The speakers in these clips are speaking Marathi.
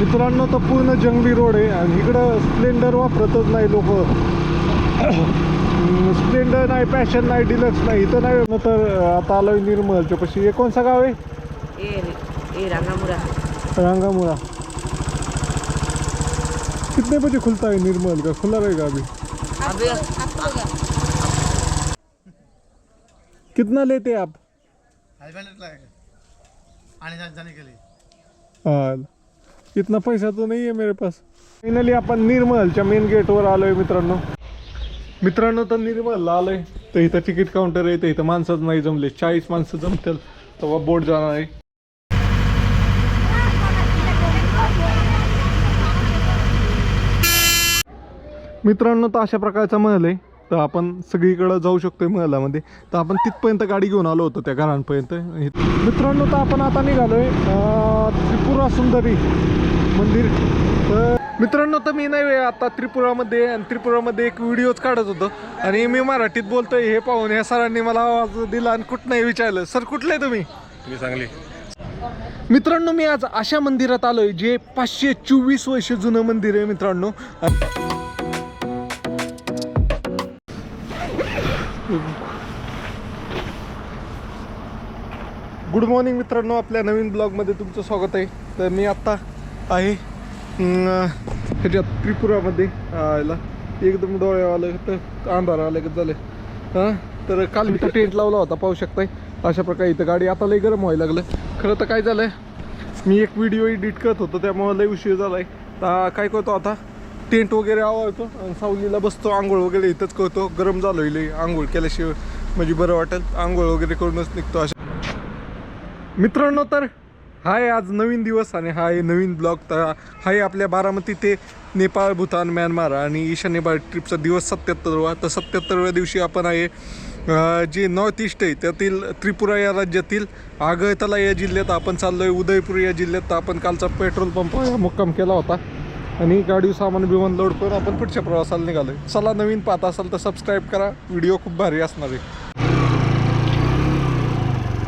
मित्रांनो तर पूर्ण जंगली रोड आहे आणि इकडं स्प्लेंडर वापरतच नाही लोक. स्प्लेंडर नाही, पॅशन नाही, डिलक्स नाही, इथं नाही. तर आता आलोय निर्मलच्या पशी. हे कोणसा गाव आहे? रंगामुरा. रंगामुरा. कितने बजे खुलता है निर्मल का? खुला रहेगा अभी? कितना लेते आप? आने जाने के लिए। हाँ, इतना पैसा तो नहीं है मेरे पास. फायनली आपण निर्मलच्या मेन गेटवर आलोय मित्रांनो. तर निर्मलला आलोय. तर इथं तिकीट काउंटर आहे. तर इथं माणसंच नाही जमले. 40 माणसं जमतील तेव्हा बोट जाणार आहे. मित्रांनो तर अशा प्रकारचा महल आहे. तर आपण सगळीकडे जाऊ शकतोय महलामध्ये. तर आपण तिथपर्यंत गाडी घेऊन आलो होतो त्या घरांपर्यंत. मित्रांनो तर आपण आता निघालोय त्रिपुरा सुंदरी मंदिर. तर मित्रांनो तर मी नाही आता त्रिपुरामध्ये, आणि त्रिपुरामध्ये एक व्हिडिओच काढत होतो आणि मी मराठीत बोलतोय. हे पाहून या सरांनी मला आवाज दिला आणि कुठनंही विचारलं, सर कुठलं आहे तुम्ही? मी सांगली. मित्रांनो मी आज अशा मंदिरात आलोय जे 524 वर्ष जुनं मंदिर आहे मित्रांनो. गुड मॉर्निंग मित्रांनो, आपल्या नवीन ब्लॉगमध्ये तुमचं स्वागत आहे. तर मी आत्ता आहे ह्याच्यात त्रिपुरामध्ये. याला एकदम डोळे आलं तर अंधार आलं का झालं. हां, तर काल मी टेंट लावला होता, पाहू शकताय अशा प्रकारे. इथं गाडी आता लई गरम व्हायला लागलं. खरं तर काय झालं, मी एक व्हिडिओ एडिट करत होतो त्यामुळे लई उशीर झाला आहे. तर काय करतो आता, टेंट वगैरे आवडतो आणि सावलीला बसतो, आंघोळ वगैरे इथंच करतो. गरम झालो लई, आंघोळ केल्याशिवाय म्हणजे बरं वाटेल. आंघोळ वगैरे करूनच निघतो अशा. मित्रांनो तर हा आहे आज नवीन दिवस आणि हा आहे नवीन ब्लॉग. तर हा आहे आपल्या बारामती ते नेपाळ, भूतान, म्यानमार आणि ईशान्य भारत ट्रिपचा दिवस 77वा. तर 77व्या दिवशी आपण आहे जे नॉर्थ ईस्ट आहे त्यातील त्रिपुरा या राज्यातील आगरतला या जिल्ह्यात आपण चाललो आहे. उदयपूर या जिल्ह्यात. तर आपण कालचा पेट्रोल पंप मुक्काम केला होता आणि गाडी सामान बिमान लोड करून आपण पुढच्या प्रवासाला निघालो आहे. चला, नवीन पाहत असाल तर सबस्क्राईब करा, व्हिडिओ खूप भारी असणार आहे.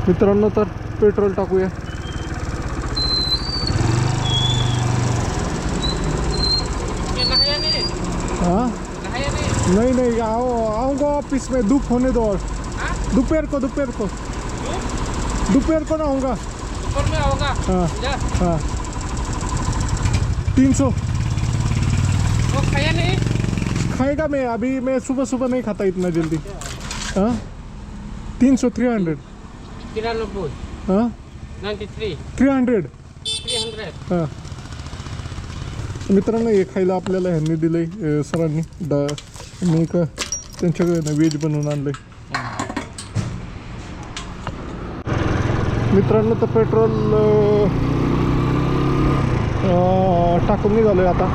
मित्रांनो तर पेट्रोल टाकूया. हाँ नहीं आऊँगा ऑफिस में. धूप होने दो और दोपहर को ना आऊँगा. ऊपर में आओगा? हाँ 300. वो खाया नहीं? खाएगा मैं अभी. मैं सुबह नहीं खाता इतना जल्दी. हाँ 300 300. 93. हाँ 93. 300. 300. हां मित्रांनो हे खायला आपल्याला ह्यांनी दिलंय सरांनी. मी का त्यांच्याकडे ना व्हेज बनवून आणलंय. मित्रांनो तर पेट्रोल टाकून निघालोय आता.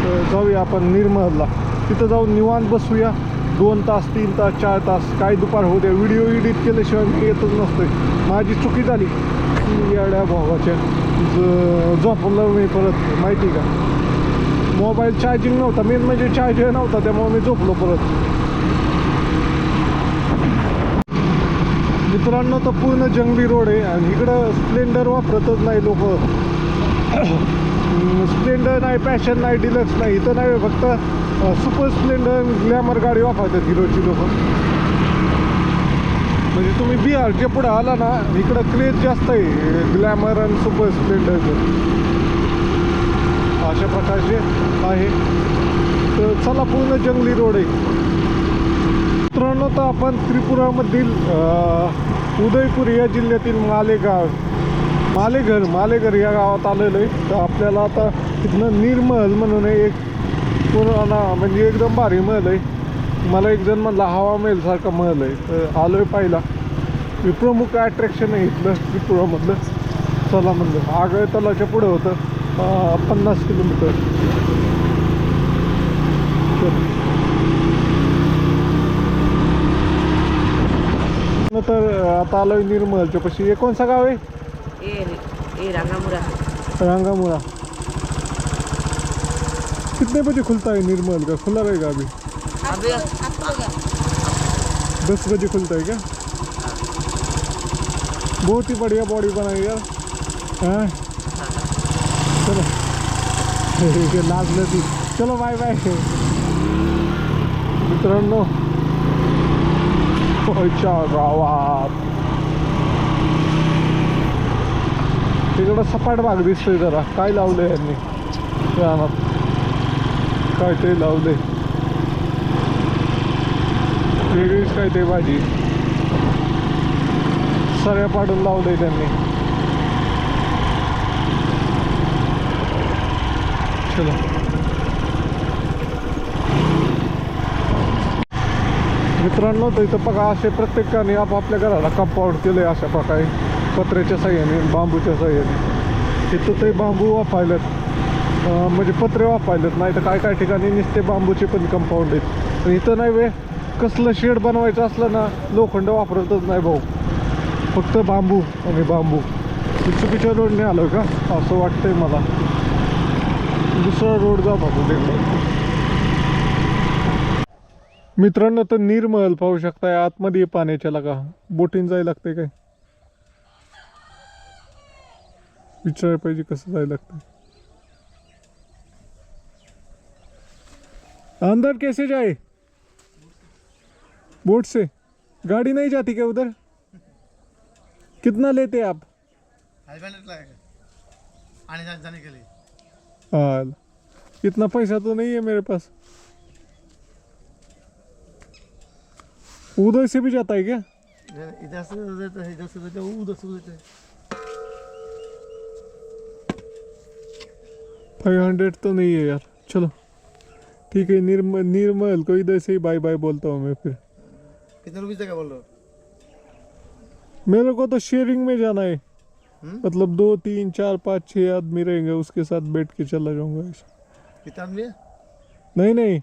तर जाऊया आपण निर्मलला. तिथं जाऊन निवांत बसूया 2 तास 3 तास 4 तास काय दुपार होऊ द्या. व्हिडिओ एडिट केल्याशिवाय मी येतच नसतोय. माझी चुकी झाली येड्या भावाच्या. झोपलो मी परत, माहिती का. मोबाईल चार्जिंग नव्हता, मेन म्हणजे चार्जर नव्हता, त्यामुळे मी झोपलो परत. मित्रांनो तर पूर्ण जंगली रोड आहे आणि इकडं स्प्लेंडर वापरतच नाही लोक. स्प्लेंडर नाही, पॅशन नाही, डिलक्स नाही, इथं नाही. फक्त सुपर स्प्लेंडर, ग्लॅमर गाडी वापरतात हिरोची लोक. म्हणजे तुम्ही बिहारच्या पुढे आला ना, इकडं क्रेज जास्त आहे ग्लॅमर आणि सुपर स्प्लेंडरचं. अशा प्रकारचे आहे. तर चला, पूर्ण जंगली रोड आहे. मित्रांनो तर आपण त्रिपुरामधील उदयपूर या जिल्ह्यातील मालेघर या गावात आलेलो आहे. तर आपल्याला आता तिथनं निर्मल म्हणून एक पुराणा म्हणजे एकदम भारी महल आहे. मला एक जण म्हणला हवा महल सारखा महल आहे. तर आलो आहे पाहिला. प्रमुख अट्रॅक्शन आहे इथलं त्रिपुरामधलं. चला म्हणलं. आगरतलाच्या पुढं होतं 50 किलोमीटर. तर आता आलो आहे निर्मलच्या पशी. हे कोणसा गाव आहे? रंगामुरा. रंगामुरा. कितने बजे खुलता है निर्मल का? खुला रहेगा अभी? 10 बजे खुलता है क्या? बहुत ही बढ़िया बॉडी बनाई यार. हाँ चलो. लाजलं ती. चलो बाय बाय मित्रांनो. पुढच्या गावात तिकडं सपाट भाग दिसतोय जरा. काय लावलंय यांनी रानात, काय ते लावलंय वेगळीच काय ते भाजी सऱ्या पाडून लावलंय त्यांनी. चलो मित्रांनो, तर इथं बघा असे प्रत्येकाने आपापल्या घराला कंपाऊंड केलंय अशा प्रकारे पत्र्याच्या साह्याने, बांबूच्या साह्याने. इथं ते बांबू वापरलेत, म्हणजे पत्रे वापरलेत. नाही तर काय काय ठिकाणी नुसते बांबूचे पण कंपाऊंड आहेत. पण इथं नाही वे, कसलं शेड बनवायचं असलं ना लोखंड वापरतच नाही भाऊ, फक्त बांबू आणि बांबू. चुकीच्या रोडने आलो का असं वाटतंय मला. दुसरा रोड जात होतो तिकडं. मित्रांनो, तर निर्मल पाहू शकताय आतमध्ये पाण्याच्या लागा. बोटीन जायला लागते काय विचारायला पाहिजे, कसं जायला लागतं. अंदर कैसे जाए? बोट से? गाड़ी नहीं जाती क्या उधर? कितना लेते आप? आने जाने के लिए हाँ, इतना पैसा तो नहीं है मेरे पास. उधर से भी जाता है क्या? इधर से देता है, इधर से देता है, उधर से देता है. 500 तो नहीं है यार. चलो ठीक है, निर्मल को इधर से ही बाय बाय बोलता हूँ मैं. फिर कितने रुपये का बोल रहे हो? मेरे को तो शेयरिंग में जाना है. मतलब 2 3 4 5 6 आदमी रहेंगे, उसके साथ बैठ के चला जाऊंगा ऐसा. कितना आदमी है? नहीं नहीं,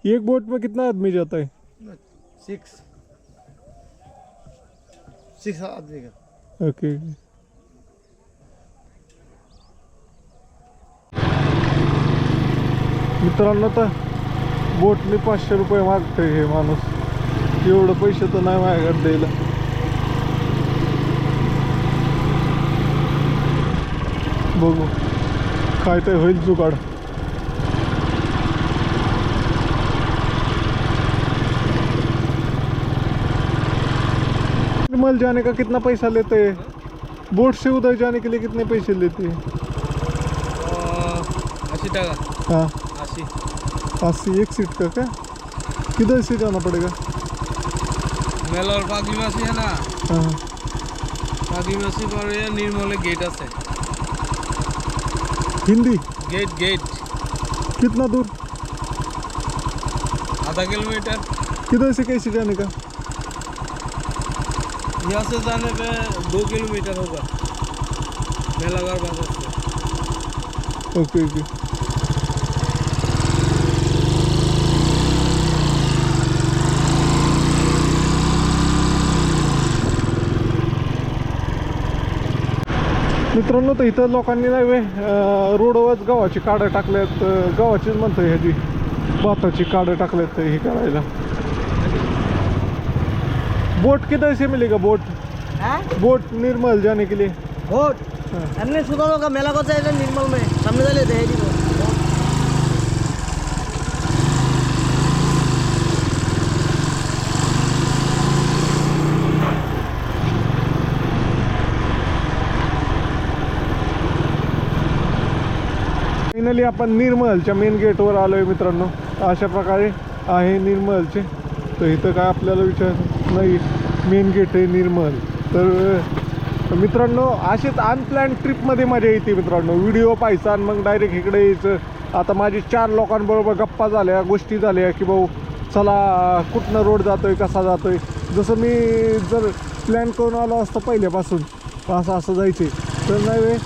एक बोट में कितना आदमी जाता है? 6 आदमी का. ओके. मित्रांनो, तर बोटने 500 रुपये मागतोय हे माणूस. एवढं पैसे तर नाही माझ्याकडे द्यायला. बघू काय ते होईल जुगाड. निर्मल जाने का कितना पैसा लेते हैं? बोट से उधर जाने के लिए कितने पैसे लेते हैं? 80 টাকা. हाँ 80. 80 एक सीट का क्या? किधर से जाना पड़ेगा? मेलर पागलीमासी है ना, हाँ पागलीमासी पर ये निर्मल गेट আছে. हिंदी गेट कितना दूर? आधा किलोमीटर. किधर से कैसे जाने का? यहाँ से जाने पे 2 किलोमीटर होगा मेलागढ़ बाजार से. Okay okay. मित्रांनो, तर इथं लोकांनी नाही वे रोडवरच गव्हाची काढं टाकल्यात. गव्हाचीच म्हणतोय ह्याची, भाताची काढं टाकल्यात हे करायला. बोट किधर से मिलेगा? बोट निर्मल जाने के लिए. बोट अन्य सुधारो का मेला को चाहिए निर्मल में सामने लेते हैं जी. फायनली आपण निर्मलच्या मेन गेटवर आलोय मित्रांनो. अशा प्रकारे आहे निर्मलचे. तर इथं काय आपल्याला विचार नाही, मेन गेट आहे निर्मल. तर मित्रांनो, असेच अनप्लॅन ट्रिपमध्ये मजा येते मित्रांनो. व्हिडिओ पाहायचा आणि मग डायरेक्ट इकडे यायचं. आता माझी 4 लोकांबरोबर गप्पा झाल्या, गोष्टी झाल्या की भाऊ चला कुठनं रोड जातोय, कसा जातोय. जसं मी जर प्लॅन करून आलो असतं पहिल्यापासून असं असं जायचे, तर नाही वे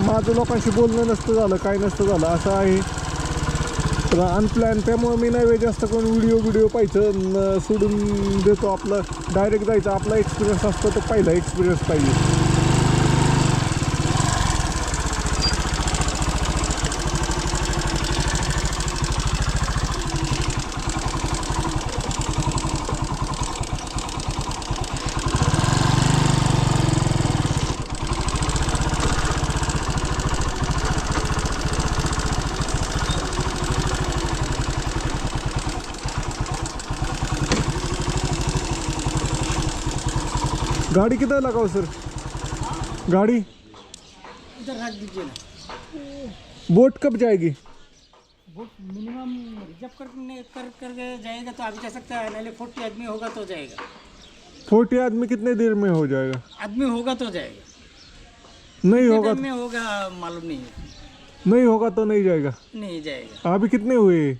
माझं लोकांशी बोलणं नसतं झालं, काय नसतं झालं. असं आहे तर अनप्लॅन. त्यामुळं मी नाही जास्त करून व्हिडिओ पाहायचं सोडून देतो. आपलं डायरेक्ट जायचं. आपला एक्सपिरियन्स असतो तो पहिला एक्सपिरियन्स पाहिजे. गाड़ी किधर लगाओ सर? गाड़ी इधर रख दीजिए ना। बोट कब जाएगी? वो मिनिमम रिजर्व करके जाएगा तो अभी जा सकता है, नहीं 40 आदमी होगा तो जाएगा। 40 आदमी कितने देर में हो जाएगा? आदमी होगा तो जाएगा, नहीं होगा में होगा मालूम नहीं है। नहीं होगा तो नहीं जाएगा। नहीं जाएगा। अभी कितने हुए?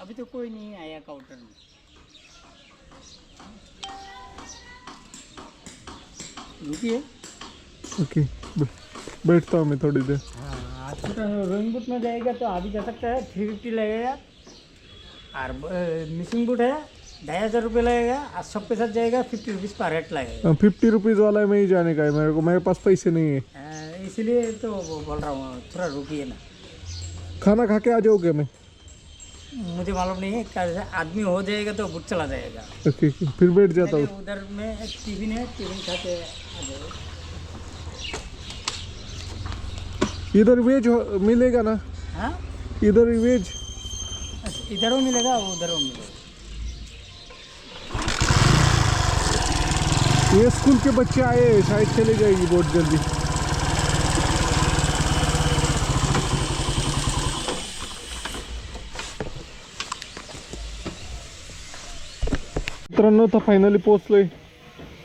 अभी तो कोई नहीं आया काउंटर में। रुकिए। ओके बैठता हूँ मैं थोड़ी देर। हाँ, छोटा रोइंग बूट में जाएगा तो अभी जा सकता है, 350 लगेगा। और मिसिंग बूट है 2500 रुपये लगेगा। और सब के साथ जाएगा 50 रुपीज़ पर हेड लगेगा। 50 रुपीज़ वाला में ही जाने का है मेरे को, मेरे पास पैसे नहीं है। इसलिए तो बोल रहा हूँ, थोड़ा रुकिए ना। खाना खा के आ जाओगे? मैं मुझे मालूम नहीं है, क्या आदमी हो जाएगा तो बुट चला जाएगा। ओके फिर बैठ जाता हूँ। उधर में टिफिन है, टिफिन खा के आ जाएगा। इधर वेज मिलेगा ना? हाँ, इधर वेज इधर वो मिलेगा, उधर वो मिलेगा। ये स्कूल के बच्चे आए हैं, शायद चले जाएगी बहुत जल्दी। मित्रांनो तर फायनली पोहोचलोय,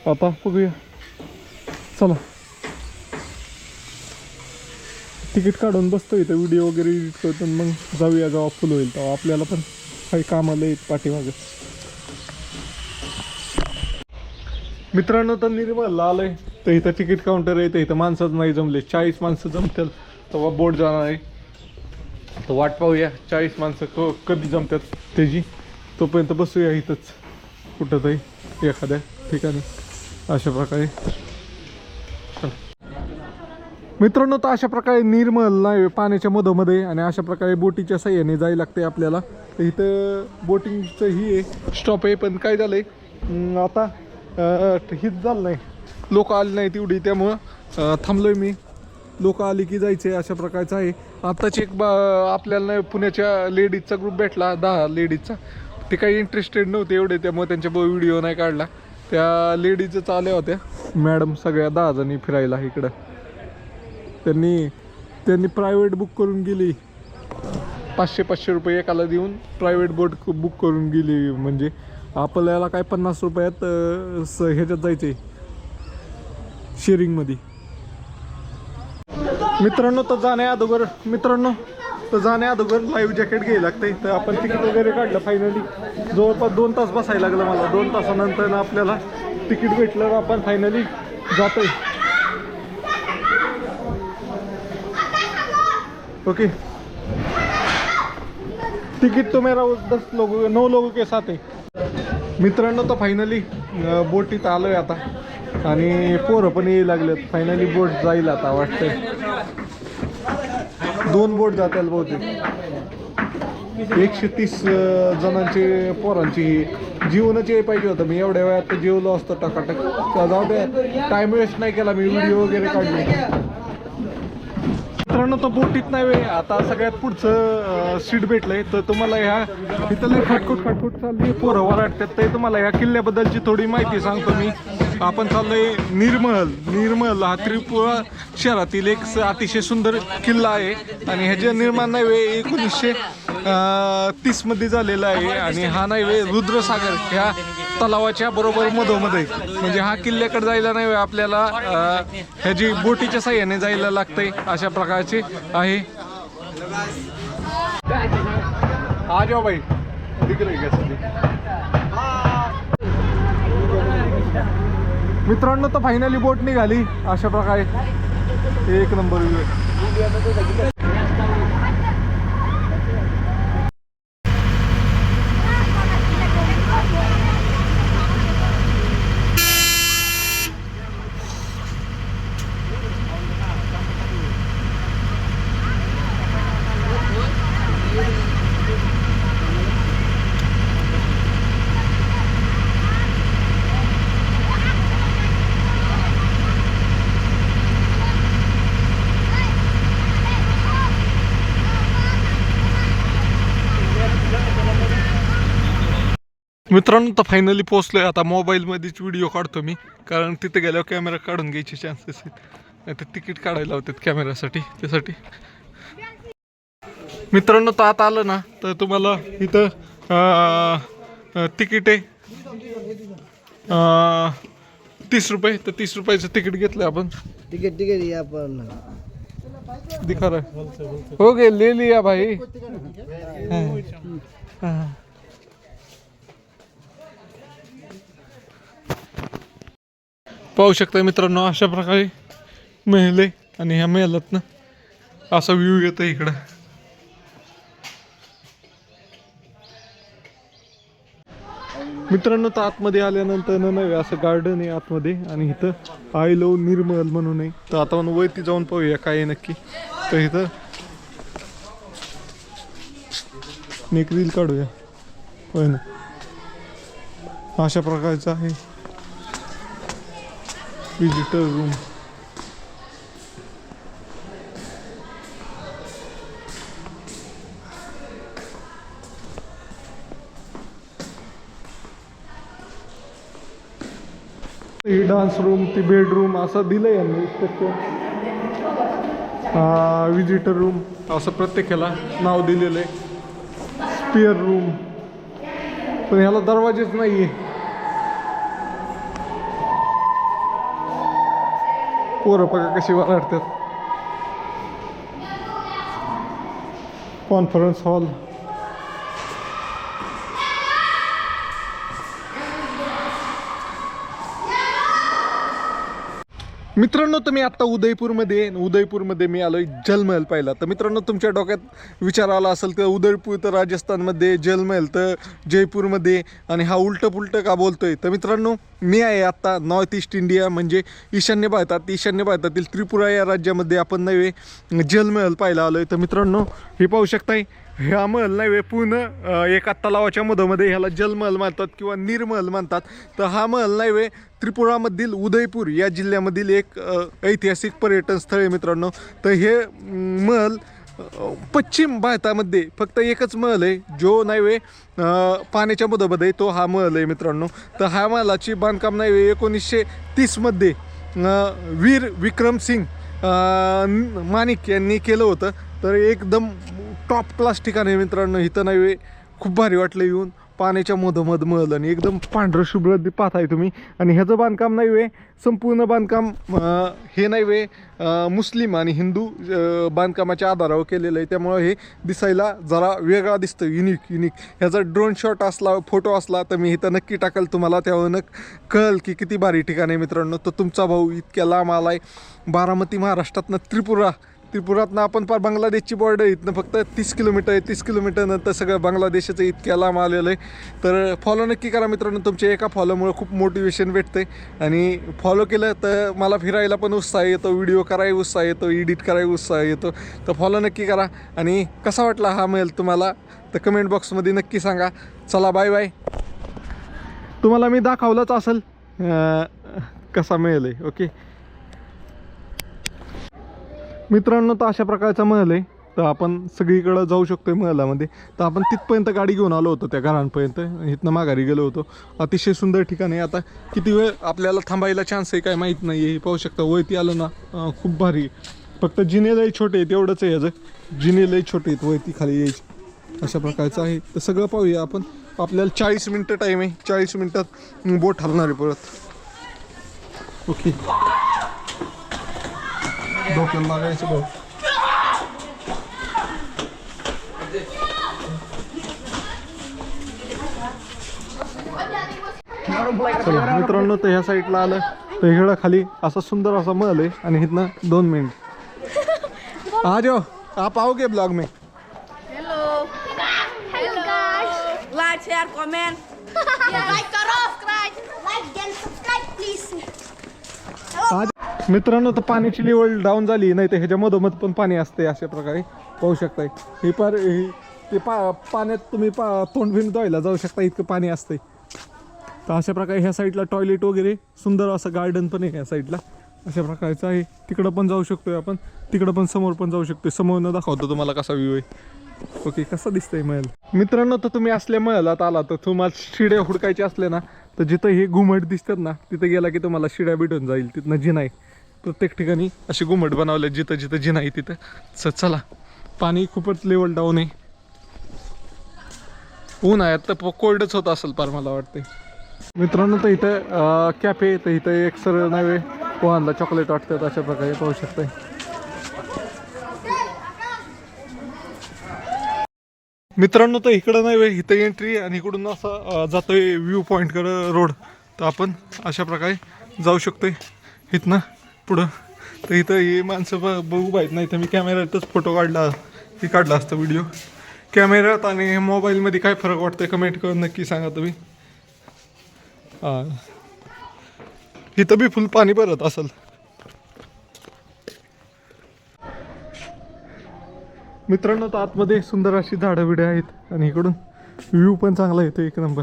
आता बघूया. चला तिकीट काढून बसतो इथं, व्हिडिओ वगैरे एडिट करतो, मग जाऊया जेव्हा फुल होईल तेव्हा. आपल्याला पण काही कामाला येत पाठीमागे. मित्रांनो तर निर्मलला आलोय, तर इथं तिकीट काउंटर आहे, तर इथं माणसंच नाही जमले. 40 माणसं जमतील तेव्हा बोट जाणार आहे. तर वाट पाहूया 40 माणसं कधी जमतात त्याची. तोपर्यंत बसूया इथंच कुठंतरी एखाद्या ठिकाणी अशा प्रकारे. मित्रांनो तर अशा प्रकारे निर्मल नाही पाण्याच्या मधोमध्ये, आणि अशा प्रकारे बोटीच्या साह्याने जायला लागते आपल्याला. तर इथं बोटिंगचं ही आहे स्टॉप आहे, पण काय झालं आहे आता हीच झालं नाही, लोक आली नाही तेवढी, त्यामुळं थांबलो आहे मी. लोक आली की जायचे अशा प्रकारचं आहे. आत्ताच एक आपल्याला पुण्याच्या लेडीजचा ग्रुप भेटला, 10 लेडीजचा. ते काही इंटरेस्टेड नव्हते एवढे, त्यामुळे त्यांच्या व्हिडिओ नाही काढला. त्या लेडीजच आल्या होत्या मॅडम सगळ्या 10 जणी फिरायला इकडं. त्यांनी प्रायव्हेट बुक करून गेली, 500 रुपये एकाला देऊन प्रायव्हेट बोट बुक करून गेली. म्हणजे आपल्याला काय 50 रुपयात ह्याच्यात जायचे शेअरिंगमध्ये. मित्रांनो तर जाण्या अगोदर लाईव्ह जॅकेट घ्यायला लागते. तर आपण तिकीट वगैरे काढलं फायनली. जवळपास 2 तास बसायला लागलं मला. 2 तासानंतर आपल्याला तिकीट भेटलं, आपण फायनली जातोय. ओके तिकीट तो मेरा 9 लोगों के साथ है. मित्रांनो तर फायनली बोटीत आलोय आता, आणि पोरं पण येऊ लागलेत. फायनली बोट जाईल आता वाटतंय. 2 बोट जातील बहुतेक. 130 जणांचे पोरांची जीवनच याय पाहिजे होतं. मी एवढ्या वेळात जेवलो असतो टकाटक. जाऊ दे, टाइम वेस्ट नाही केला मी, व्हिडिओ वगैरे काढले. मित्रांनो तो बोटीत नाही वे, आता सगळ्यात पुढचं सीट भेटलंय. तर तुम्हाला ह्या इथं लय खटखट चालली, पोरं वराडतात. ते तुम्हाला ह्या किल्ल्याबद्दलची थोडी माहिती सांगतो मी. आपण चाललोय निर्मल हा त्रिपुरा शहरातील एक अतिशय सुंदर किल्ला आहे, आणि ह्याचे निर्माण नाही वे 1930 मध्ये झालेला आहे. आणि हा नाही वे रुद्रसागर ह्या तलावाच्या बरोबर मधोमध्ये. म्हणजे हा किल्ल्याकडे जायला नाही वे, आपल्याला ह्याची बोटीच्या साह्याने जायला लागतंय. अशा प्रकारचे आहे. आ जाओ भाई, दिख रही है सध्या. मित्रांनो तर फायनली बोट निघाली अशा प्रकारे. एक नंबर व्ह्यू. मित्रांनो तर फायनली पोहोचलोय. आता मोबाईलमध्येच व्हिडिओ काढतो मी, कारण तिथे गेल्यावर कॅमेरा काढून घ्यायचे चान्सेस आहेत. नाही तर तिकीट काढायला होतात कॅमेऱ्यासाठी. त्यासाठी मित्रांनो तर आता आलं ना तर तुम्हाला इथं तिकीट आहे 30 रुपये. तर 30 रुपयाचं तिकीट घेतलं आपण. टिकट ये अपन दिखा रहा हो गए, ले लिया भाई. हाँ. पाहू शकता मित्रांनो अशा प्रकारे महल आहे आणि ह्या महलात ना असा व्ह्यू येतो इकडं. मित्रांनो तर आतमध्ये आल्यानंतर नवे असं गार्डन आहे आतमध्ये आणि इथं आय लव्ह निर्मल म्हणून आहे. तर आता आपण वरती जाऊन पाहूया काय आहे नक्की. तर इथं एक रील काढूया. होय ना, अशा प्रकारचं आहे विजिटर रूम. ही डान्स रूम, ती बेडरूम असं दिलंय यांनी स्ट्रक्चर. विजिटर रूम असं प्रत्येकाला नाव दिलेलं आहे. स्पेअर रूम, पण ह्याला दरवाजेच नाही आहे. पोरं बघा कशी वराडतात. Conference hall. मित्रांनो तर मी आत्ता उदयपूरमध्ये मी आलोय जलमहल पाहिला. तर मित्रांनो तुमच्या डोक्यात विचार आला असेल तर उदयपूर तर राजस्थानमध्ये, जलमहल तर जयपूरमध्ये, आणि हा उलटं पुलटं का बोलतोय. तर मित्रांनो मी आहे आत्ता नॉर्थ ईस्ट इंडिया म्हणजे ईशान्य भारतातील त्रिपुरा या राज्यामध्ये आपण नव्हे जलमहल पाहायला आलोय. तर मित्रांनो हे पाहू शकताय, ह्या महल नव्हे पूर्ण एका तलावाच्या मधोमध्ये ह्याला जलमहल म्हणतात किंवा निर्महल म्हणतात. तर हा महल नव्हे त्रिपुरामधील उदयपूर या जिल्ह्यामधील एक ऐतिहासिक पर्यटन स्थळ आहे मित्रांनो. तर हे महल पश्चिम भारतामध्ये फक्त एकच महल आहे जो नव्हे पाण्याच्या मधोमध्ये, तो हा महल आहे मित्रांनो. तर हा महलाची बांधकाम नव्हे 1930मध्ये वीर विक्रम सिंग माणिक यांनी केलं होतं. तर एकदम टॉप क्लास ठिकाण आहे मित्रांनो. इथं नव्हे खूप भारी वाटलं येऊन. पाण्याच्या मधोमध महल आणि एकदम पांढरं शुभ्र पाहताय तुम्ही. आणि ह्याचं बांधकाम नव्हे संपूर्ण बांधकाम हे नव्हे मुस्लिम आणि हिंदू बांधकामाच्या आधारावर केलेलं आहे. त्यामुळं हे दिसायला जरा वेगळा दिसतं, युनिक. ह्याचा ड्रोन शॉट असला, फोटो असला तर मी इथं नक्की टाकल तुम्हाला, त्यावरून कळल की किती भारी ठिकाण आहे मित्रांनो. तर तुमचा भाऊ इतक्या लांब आलाय बारामती महाराष्ट्रातनं त्रिपुरातनं आपण पार बांगलादेशची बॉर्डर इथनं फक्त 30 किलोमीटर नंतर सगळं बांगलादेशाचं इतक्या लांब आलेलं आहे. तर फॉलो नक्की करा मित्रांनो. तुमच्या एका फॉलोमुळे खूप मोटिवेशन भेटते आणि फॉलो केलं तर मला फिरायला पण उत्साह येतो, व्हिडिओ करायला उत्साह येतो, एडिट करायला उत्साह येतो. तर फॉलो नक्की करा. आणि कसा वाटला हा मेल तुम्हाला तर कमेंट बॉक्समध्ये नक्की सांगा. चला बाय बाय. तुम्हाला मी दाखवलंच असेल कसा मेल आहे. ओके मित्रांनो तर अशा प्रकारचा महल आहे. तर आपण सगळीकडं जाऊ शकतोय महलामध्ये. तर आपण तिथपर्यंत गाडी घेऊन आलो होतो त्या घरांपर्यंत, इथनं माघारी गेलो होतो. अतिशय सुंदर ठिकाण आहे. आता किती वेळ आपल्याला थांबायला चान्स आहे काय माहीत नाही आहे. पाहू शकता वरती आलं ना खूप भारी. फक्त जिने लई छोटे आहेत एवढंच आहे ह्याचं. जिने लई छोटे आहेत, वरती खाली यायचे अशा प्रकारचं आहे. तर सगळं पाहूया आपण. आपल्याला 40 मिनटं टाईम आहे. 40 मिनटात बोट हलणार आहे परत. ओके डोक्याला लागायचं भाऊ. चला मित्रांनो तर ह्या साईडला आलं तर इकडं खाली असा सुंदर असा महल आहे आणि इथनं 2 मिनिट आ जाओ आप आओगे ब्लॉग में. Hello guys. Like, share, comment. Like करो, like and subscribe please. आज मित्रांनो तर पाण्याची लेवल डाऊन झाली नाही तर ह्याच्या मधोमध पण पाणी असते अशा प्रकारे पाहू शकताय. हे ते पाण्यात तुम्ही तोंड भिन धुवायला जाऊ शकता इतकं पाणी असते. तर अशा प्रकारे ह्या साईडला टॉयलेट वगैरे सुंदर असं गार्डन पण आहे ह्या साईडला अशा प्रकारचं आहे. तिकडं पण जाऊ शकतोय आपण, तिकडं पण समोर पण जाऊ शकतोय. समोरनं दाखवतो तुम्हाला कसा व्ह्यू आहे. ओके, कसा दिसतंय महल मित्रांनो? तर तुम्ही असल्या महलात आला तर तुम्हाला शिड्या हुडकायचे असले ना, तर जिथं हे घुमट दिसतात ना तिथं गेला की तुम्हाला शिड्या भेटून जाईल. तिथनं जिना आहे, प्रत्येक ठिकाणी असे घुमट बनवले जिथं जिथं जिना आहे तिथं. चला, पाणी खूपच लेवल डाऊन आहे. ऊन आहे तर कोल्डच होत असेल पार मला वाटतंय. मित्रांनो तर इथं कॅफे, तर इथं एक सरळ नव्हे पोहानला चॉकलेट वाटतात अशा प्रकारे पाहू शकताय. मित्रांनो तर इकडं नाही, इथं एंट्री आणि इकडून असा जातोय व्ह्यू पॉईंट कडे रोड. तर आपण अशा प्रकारे जाऊ शकतोय इथनं पुढं. तर इथं हे माणसं बघू आहेत, नाही तर मी कॅमेऱ्यातच फोटो काढला असता व्हिडिओ. कॅमेऱ्यात आणि मोबाईलमध्ये काय फरक वाटतंय कमेंट करून नक्की सांगा तुम्ही. इथं बी फुल पाणी भरत असेल. मित्रांनो तर आतमध्ये सुंदर अशी झाडं बिडे आहेत आणि इकडून व्ह्यू पण चांगला येतो एक नंबर.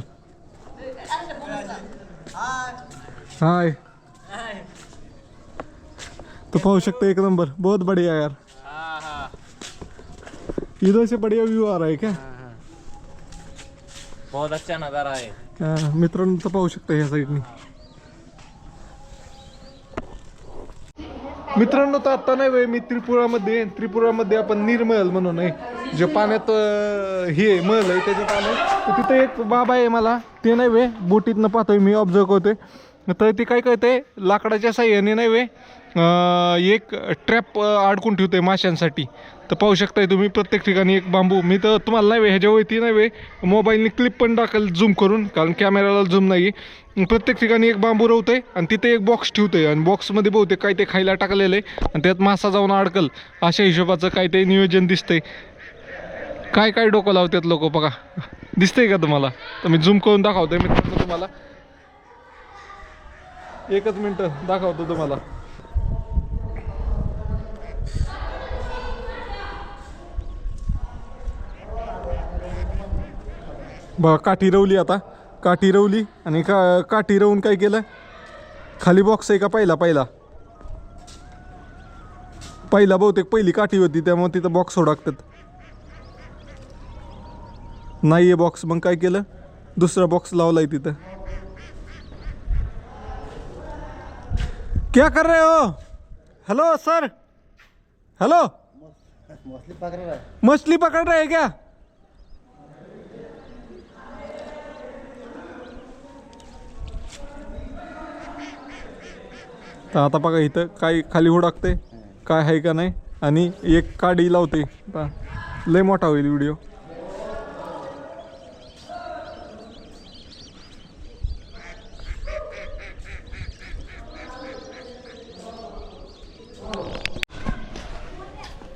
हाय, तो पाहू शकते एक नंबर, बहुत बढ़िया यार. इधर से बढ़िया व्यू आ रहा है क्या? बहुत अच्छा नजारा है. मित्रांनो तर पाहू शकता ह्या साईडनी. मित्रांनो तर आता नाही वेळ मी त्रिपुरामध्ये आपण निर्मल म्हणून आहे जे पाण्यात हे महल आहे त्याच्यात आलं. तर तिथे एक बाबा आहे, मला ते नाही वे बोटीतनं पाहतोय मी, ऑब्झर्व करतोय. तर ते काय करते, लाकडाच्या साह्याने नाही वे एक ट्रॅप अडकून ठेवते माशांसाठी. तर पाहू शकताय तुम्ही प्रत्येक ठिकाणी एक बांबू. मी तर तुम्हाला नाही वे ह्याच्यावरती नाही वे मोबाईलने क्लिप पण टाकल झूम करून, कारण कॅमेराला झूम नाही. प्रत्येक ठिकाणी एक बांबू रवतोय आणि तिथे एक बॉक्स ठेवतोय आणि बॉक्समध्ये बहुतेक काय ते खायला टाकलेलं आहे आणि त्यात मासा जाऊन अडकल अशा हिशोबाचं काय ते नियोजन दिसतंय. काय काय डोकं लावतात लोक बघा, दिसतंय का तुम्हाला? तर मी झूम करून दाखवतोय मित्रांनो तुम्हाला, एकच मिनटं दाखवतो तुम्हाला. बघा काठी रवली, आता काठी रवली आणि काठी रवून काय केलं, खाली बॉक्स आहे का पहिला बहुतेक पहिली काठी होती त्यामुळे तिथं बॉक्स हुडकतात. नाही आहे बॉक्स, मग काय केलं दुसरा बॉक्स लावलाय तिथं. क्या कर रहे हो? हेलो सर, हेलो, मछली पकड़ रहे क्या? तर आता बघा इथं काय खाली हुडकते काय आहे का नाही आणि एक काडी लावते. लय मोठा होईल व्हिडिओ.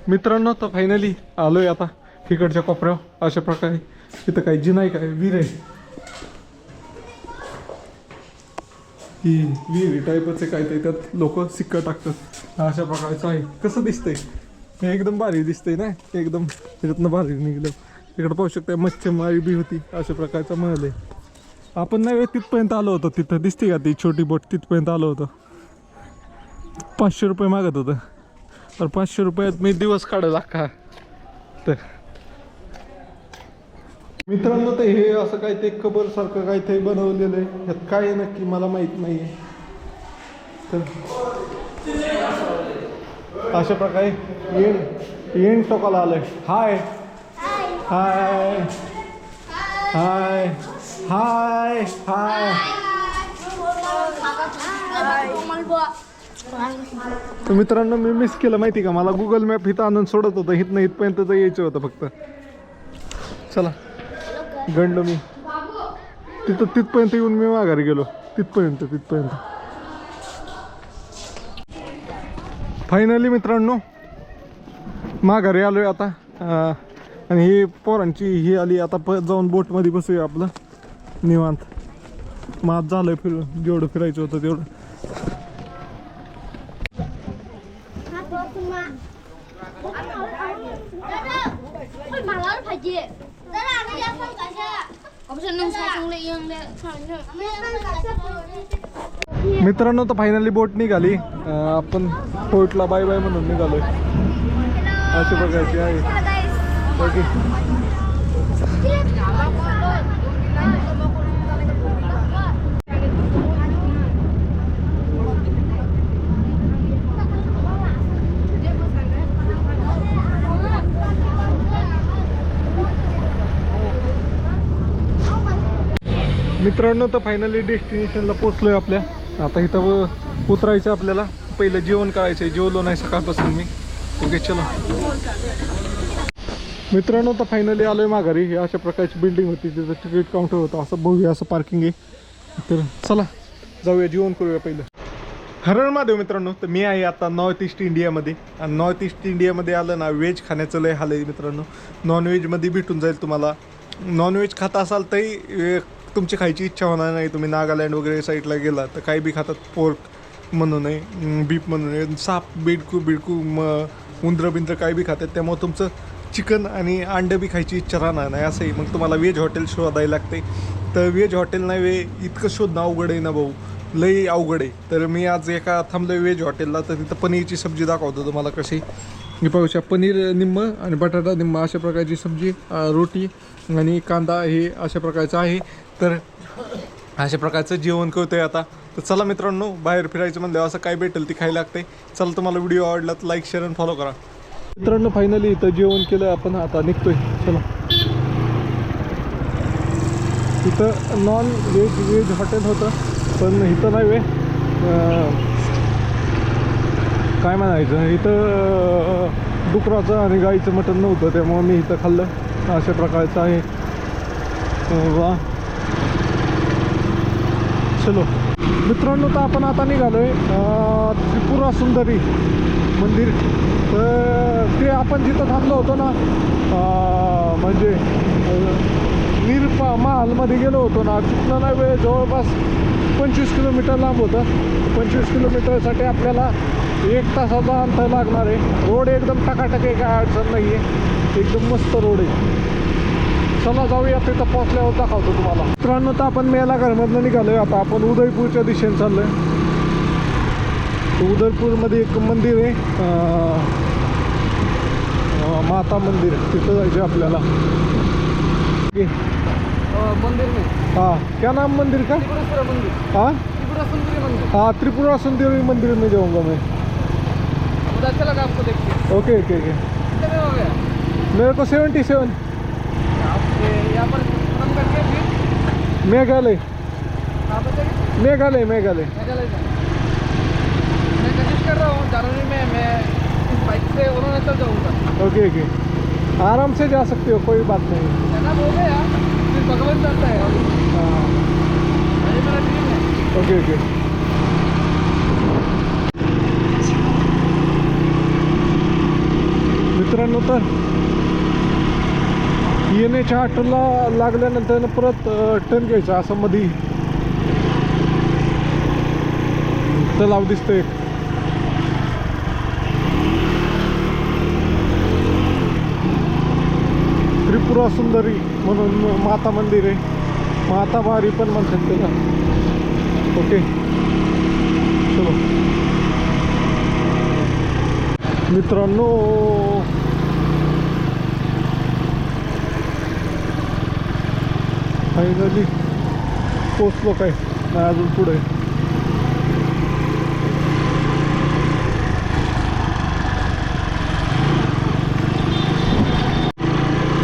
मित्रांनो तर फायनली आलोय आता इकडच्या कोपऱ्यावर. अशा प्रकारे इथं काही जिना आहे, काय विहीर आहे. ही विहिरी टाईपच आहे काय ते, त्यात लोक सिक्का टाकतात अशा प्रकारचं आहे. कसं दिसतंय हे, एकदम भारी दिसतंय ना, एकदम त्याच्यातनं भारी निघलं. इकडं पाहू शकता मच्छीमारी बी होती, अशा प्रकारचा महल आहे. आपण नाही तिथपर्यंत आलो होतो, तिथं दिसते का ती छोटी बोट, तिथपर्यंत आलो होतो. 500 रुपये मागत होतं, तर 500 रुपयात मी दिवस काढला का. तर मित्रांनो तर हे असं काय ते कबर सारखं काय ते बनवलेलं आहे, ह्यात काय आहे नक्की मला माहित नाही आहे. तर अशा प्रकारे येण टोकाला आलंय. हाय हाय हाय हाय हाय. तर मित्रांनो मी मिस केलं माहिती का, मला गुगल मॅप इथं आणून सोडत होतं, इथनं इथपर्यंत यायचं होतं फक्त. चला गणलो मी तिथपर्यंत येऊन मी माघारी गेलो, तिथपर्यंत. फायनली मित्रांनो माघारी आलोय आता. आणि ही पोरांची ही आली आता, जाऊन बोटमध्ये बसूया आपलं निवांत. माझ झालंय फिरून, जेवढं फिरायचं होतं तेवढं. मित्रांनो तर फायनली बोट निघाली, आपण पोर्टला बाय बाय म्हणून निघालोय. अशा प्रकारची आहे. ओके. मित्रांनो तर फायनली डेस्टिनेशनला पोचलोय आपल्या. आता इथं उतरायचं आपल्याला. पहिलं जेवण करायचं आहे. जेवलो नाही सकाळपासून मी. ओके चलो. मित्रांनो तर फायनली आलोय माघारी. ही अशा प्रकारची बिल्डिंग होती, तिथं तिकीट काउंटर होतं. असं बघूया, असं पार्किंग आहे. तर चला जाऊया, जेवण करूया पहिलं. हर हर महादेव मित्रांनो. तर मी आहे आता नॉर्थ ईस्ट इंडियामध्ये. आणि नॉर्थ ईस्ट इंडियामध्ये आलं ना, व्हेज खाण्याचं लय हाल आहे मित्रांनो. नॉनव्हेजमध्ये भेटून जाईल तुम्हाला. नॉनव्हेज खाता असाल तरी तुमची खायची इच्छा होणार नाही. तुम्ही नागालँड वगैरे साईडला गेला तर काही बी खातात. पोर्क म्हणू नये, बीफ म्हणू नये, साप बिडकू उंदरं बिंद्र काही बी खातात. त्यामुळे तुमचं चिकन आणि अंडं बी खायची इच्छा राहणार नाही. असंही मग तुम्हाला व्हेज हॉटेल शोधायला लागते. तर व्हेज हॉटेल नाही इतकं शोधणं अवघड आहे ना भाऊ, लई अवघड आहे. तर मी आज एका थांबलो व्हेज हॉटेलला. तर तिथं पनीरची सब्जी दाखवतो तुम्हाला कशी. मी पाहूया, पनीर निम्म आणि बटाटा निम्म अशा प्रकारची सब्जी, रोटी आणि कांदा हे अशा प्रकारचं आहे. तर अशा प्रकारचं जेवण करतोय आता. तर चला मित्रांनो, बाहेर फिरायचं म्हणल्यावर असं काय भेटेल ती खायला लागते. चला, तुम्हाला व्हिडिओ आवडला तर लाईक शेअर आणि फॉलो करा. मित्रांनो फायनली इथं जेवण केलं आपण. आता निघतोय. चला, इथं नॉन व्हेज हॉटेल होतं, पण इथं नाही काय म्हणायचं, इथं डुकराचं आणि गाईचं मटण नव्हतं. त्यामुळे मी इथं खाल्लं. अशा प्रकारचं आहे. वा, चलो मित्रांनो. तर आपण आता निघालो आहे त्रिपुरा सुंदरी मंदिर. तर ते आपण जिथं थांबलो होतो ना, म्हणजे महालमध्ये गेलो होतो ना, तिथनं नाही जवळपास 25 किलोमीटर लांब होतं. 25 किलोमीटरसाठी आपल्याला 1 तासाचा अंतर लागणार आहे. रोड एकदम टकाटक आहे, काय अडचण नाही आहे, एकदम मस्त रोड आहे. चला जाऊया, तिथं पोचल्यावर दाखवतो तुम्हाला. मित्रांनो तर आपण मेलाघरमधनं निघालोय. आता आपण उदयपूरच्या दिशेने चाललोय. उदयपूरमध्ये एक मंदिर आहे, माता मंदिर. तिथं जायचं आपल्याला. मंदिर में हाँ, क्या नाम मंदिर का? मंदिर, हाँ त्रिपुरा सुंदरी मंदिर. हाँ, त्रिपुरा सुंदरी मंदिर में जाऊंगा मैं. बहुत अच्छा लगा आपको देख के. Okay okay okay. कितने में हो गया? मेरे को 77. आप यहाँ पर खत्म करके फिर मेघालय. कहाँ बताइए? मेघालय. मेघालय से. मैं कोशिश कर रहा हूँ जनवरी में मैं इस बाइक से अरुणाचल जाऊँगा. ओके ओके, आराम से जा सकते हो, कोई बात नहीं. चना हो गया, फिर भगवान चलता है. हाँ, ये मेरा ड्रीम है. Okay okay. मित्रांनो तर येण्याच्या ऑटोला लागल्यानंतर परत टर्न घ्यायचा. असं मध्ये तलाव दिसतोय. त्रिपुरा सुंदरी म्हणून माता मंदिर आहे. माता बारी पण म्हणतात त्याला. ओके चलो मित्रांनो, फायनली पोचलो. काय नाही अजून पुढे.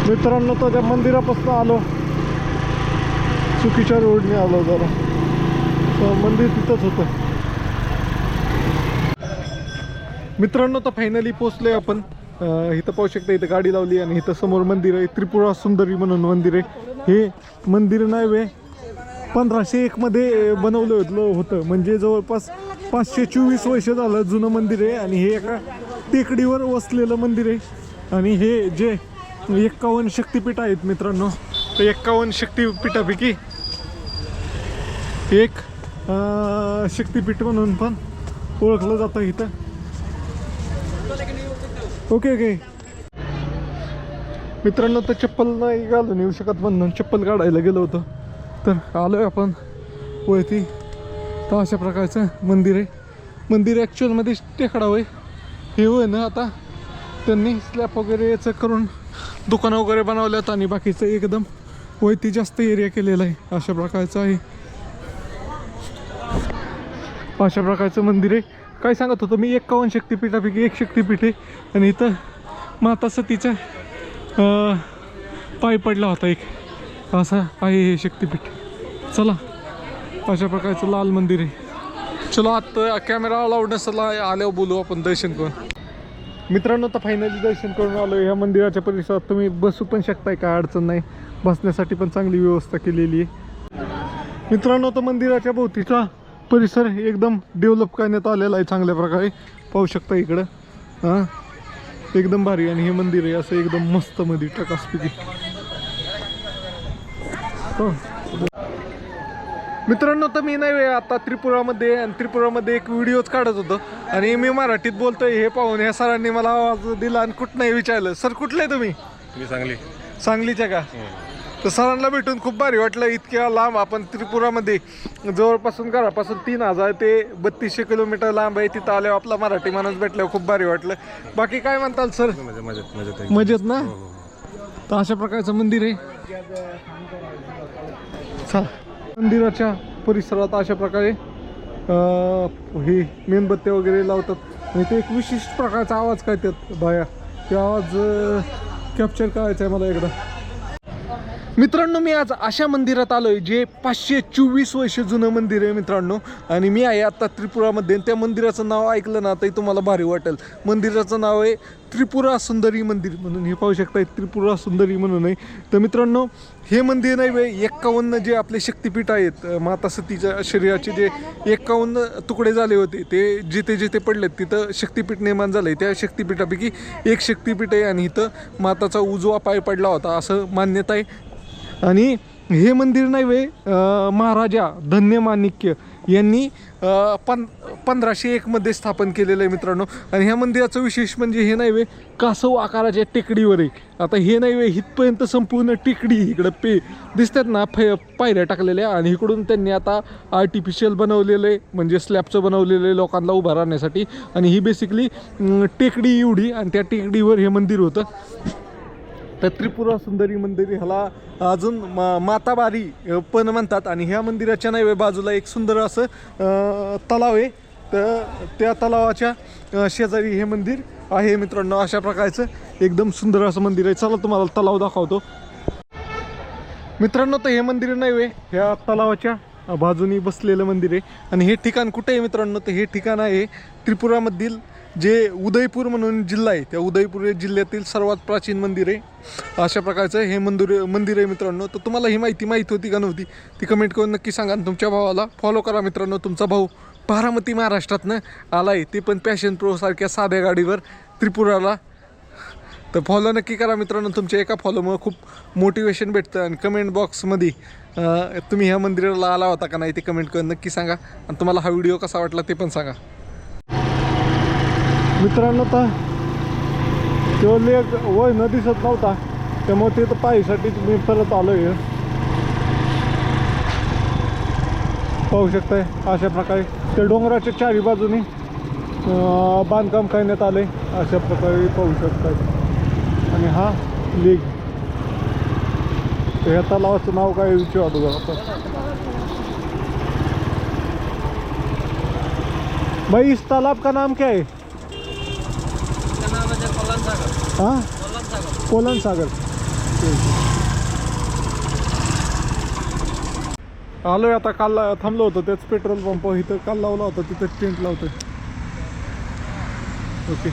मित्रांनो तर त्या मंदिरापासून आलो, चुकीच्या रोडने आलो जरा. तर मंदिर तिथंच होतं. मित्रांनो तर फायनली पोचलोय आपण. इथं पाहू शकता, इथं गाडी लावली आणि इथं समोर मंदिर आहे. त्रिपुरा सुंदरी म्हणून मंदिर आहे. हे मंदिर नाही 1501 मध्ये बनवलं होतं. म्हणजे जवळपास 524 वर्ष झालं जुनं मंदिर आहे. आणि हे एका टेकडीवर वसलेलं मंदिर आहे. आणि हे जे 51 शक्तिपीठ आहेत मित्रांनो, तर 51 शक्तिपीठापैकी एक शक्तिपीठ म्हणून पण ओळखलं जातं इथं. ओके ओके मित्रांनो, तर चप्पल नाही घालून येऊ शकत म्हणून चप्पल काढायला गेलो होतो. तर आलोय आपण वरती. तर अशा प्रकारचं मंदिर आहे. मंदिर ॲक्च्युअलमध्ये टेकडाव आहे. हे होय ना, आता त्यांनी स्लॅब वगैरे याचं करून दुकानं वगैरे बनवल्यात आणि बाकीचं एकदम वैती जास्त एरिया केलेला आहे. अशा प्रकारचं आहे, अशा प्रकारचं मंदिर आहे. काय सांगत होतं मी, 51 शक्तिपीठापैकी एक शक्तिपीठ आहे. आणि इथं माता सतीचा पाय पडला होता एक, असं आहे हे शक्तिपीठ. चला, अशा प्रकारचं लाल मंदिर आहे. चलो आता कॅमेरा अलाउड नसला, आल्यावर बोलू आपण दर्शन करून. मित्रांनो, तर फायनली दर्शन करून आलो. ह्या मंदिराच्या परिसरात तुम्ही बसू पण शकताय, काय अडचण नाही. बसण्यासाठी पण चांगली व्यवस्था केलेली आहे. मित्रांनो, तर मंदिराच्या भोवतीचा परिसर एकदम डेव्हलप करण्यात आलेला आहे चांगल्या प्रकारे. पाहू शकता इकडं, हां एकदम भारी. आणि हे मंदिर आहे असं एकदम मस्त मंदिर, टकासपैकी. हो मित्रांनो, तर मी नाही आता त्रिपुरामध्ये, आणि त्रिपुरामध्ये एक व्हिडिओच काढत होतो आणि मी मराठीत बोलतोय. हे पाहून या सरांनी मला आवाज दिला आणि कुठनंही विचारलं, सर कुठलं आहे तुम्ही? मी सांगलीच्या का? तर सरांना भेटून खूप भारी वाटलं. इतक्या लांब आपण त्रिपुरामध्ये, जवळपासून घरापासून 3000 ते 3200 किलोमीटर लांब आहे. तिथं आल्यावर आपला मराठी माणूस भेटल्यावर खूप भारी वाटलं. बाकी काय म्हणताल सर? मजेत ना? तर अशा प्रकारचं मंदिर आहे. चला, मंदिराच्या परिसरात अशा प्रकारे हे मेणबत्त्या वगैरे लावतात आणि ते एक विशिष्ट प्रकारचा आवाज काढतात बाया. ते आवाज कॅप्चर करायचा आहे मला एकदा. मित्रांनो, मी आज अशा मंदिरात आलोय जे 524 वर्ष जुनं मंदिर आहे मित्रांनो. आणि मी आहे आता त्रिपुरामध्ये. त्या मंदिराचं नाव ऐकलं ना तरी तुम्हाला भारी वाटेल. मंदिराचं नाव आहे त्रिपुरा सुंदरी मंदिर म्हणून. हे पाहू शकता, त्रिपुरा सुंदरी म्हणून आहे. तर मित्रांनो, हे मंदिर नाही वे 51 जे आपले शक्तिपीठ आहेत, माता सतीच्या शरीराचे जे 51 तुकडे झाले होते, ते जिथे जिथे पडलेत तिथं शक्तिपीठ निर्माण झालं आहे. त्या शक्तिपीठापैकी एक शक्तिपीठ आहे आणि इथं माताचा उजवा पाय पडला होता असं मान्यता आहे. आणि हे मंदिर नाही वे महाराजा धन्यमाणिक्य यांनी 1501 मध्ये स्थापन केलेलं आहे मित्रांनो. आणि ह्या मंदिराचं विशेष म्हणजे हे नाही वे कासव आकाराच्या टेकडीवर आहे. आता हे नाही वे इथपर्यंत संपूर्ण टेकडी इकडं दिसतात ना, पायऱ्या टाकलेल्या. आणि इकडून त्यांनी आता आर्टिफिशियल बनवलेलं आहे, म्हणजे स्लॅबचं बनवलेलं आहे लोकांना उभा राहण्यासाठी. आणि ही बेसिकली टेकडी एवढी, आणि त्या टेकडीवर हे मंदिर होतं. तर त्रिपुरा सुंदरी मंदिर ह्याला अजून माताबारी पण म्हणतात. आणि ह्या मंदिराच्या नाही बाजूला एक सुंदर असं तलाव आहे. तर त्या तलावाच्या शेजारी हे मंदिर आहे मित्रांनो. अशा प्रकारचं एकदम सुंदर असं मंदिर आहे. चला तुम्हाला तलाव दाखवतो मित्रांनो. तर हे मंदिर नाही वे ह्या तलावाच्या बाजूनी बसलेलं मंदिर आहे. आणि हे ठिकाण कुठे आहे मित्रांनो? तर हे ठिकाण आहे त्रिपुरामधील जे उदयपूर म्हणून जिल्हा आहे, त्या उदयपूर जिल्ह्यातील सर्वात प्राचीन मंदिर आहे. अशा प्रकारचं हे मंदिर आहे मित्रांनो. तर तुम्हाला ही माहिती होती का नव्हती ती कमेंट करून नक्की सांगा. आणि तुमच्या भावाला फॉलो करा मित्रांनो. तुमचा भाऊ बारामती महाराष्ट्रातनं आला आहे, ते पण पॅशन प्रो सारख्या साध्या गाडीवर त्रिपुराला. तर फॉलो नक्की करा मित्रांनो. तुमच्या एका फॉलोमुळे खूप मोटिवेशन भेटतं. आणि कमेंट बॉक्समध्ये तुम्ही ह्या मंदिराला आला होता का नाही ते कमेंट करून नक्की सांगा. आणि तुम्हाला हा व्हिडिओ कसा वाटला ते पण सांगा मित्रांनो. तर केवळ एक वय न दिसत नव्हता, त्यामुळे ते तर पाहायसाठी मी परत आलो आहे. पाहू शकताय अशा प्रकारे त्या डोंगराच्या चारी बाजूनी बांधकाम करण्यात आले अशा प्रकारे पाहू शकताय. आणि हा लेक, ह्या तलावाचं नाव काय विचारतो आपण. भाई, इस तालाब का नाम क्या है? हाँ, कोलन सागर. आलोय आता. काल थांबलो होतो त्याच पेट्रोल पंप इथं काल लावला होता, तिथं टेंट लावतोय. ओके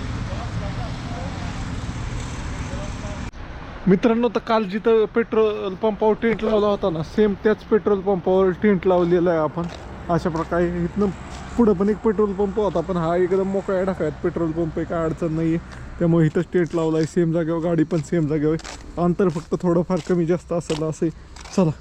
मित्रांनो, तर काल जिथं पेट्रोल पंपावर टेंट लावला होता ना, सेम त्याच पेट्रोल पंपावर टेंट लावलेला आहे आपण. अशा प्रकारे इथनं पुढं पण एक पेट्रोल पंप होता, पण हा एकदम मोकळ्या ढाकायत पेट्रोल पंप आहे, काय अडचण नाही आहे. त्यामुळे इथं टेंट लावला आहे सेम जागेवर, गाडी पण सेम जागेवर. अंतर फक्त थोडंफार कमी जास्त असेल असं. चला.